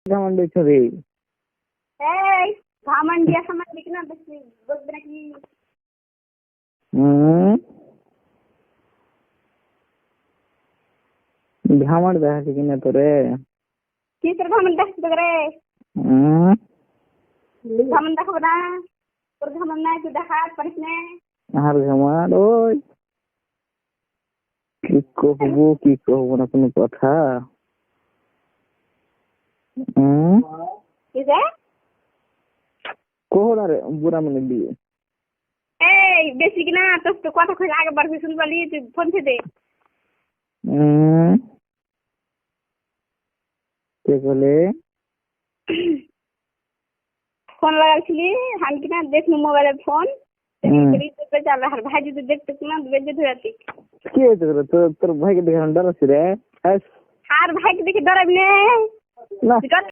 ঘামন দিচ্ছ রে? এই ঘামান দিয়া সামান দিক না বেশি বলবে নাকি? ঘামর দেখাচ্ছে কিনা তোরে? কি তোর ঘামান দেখতে করে? ঘামান দেখাবো না, তোর ঘামান নাই, তুই দেখা পারিস না। আর ঘামার ওই কি কহবো না কোনো কথা। কি যে কহো না রে বুড়া মানে দিয়ে। এই বেশি কিনা তোর তো কথা কইলে আগে বার শুন বলি, তুই ফোন দে। কে বলে? ফোন লাগাইছিলি আমি কিনা দেখনু মোবাইলের ফোন চাল আর ভাই যদি দেখতে না বেজে ধরাতি। কি হয়েছে তোর ভাইকে দেখে ডরাচ্ছি রে? আর ভাইকে দেখে ডরাবি না।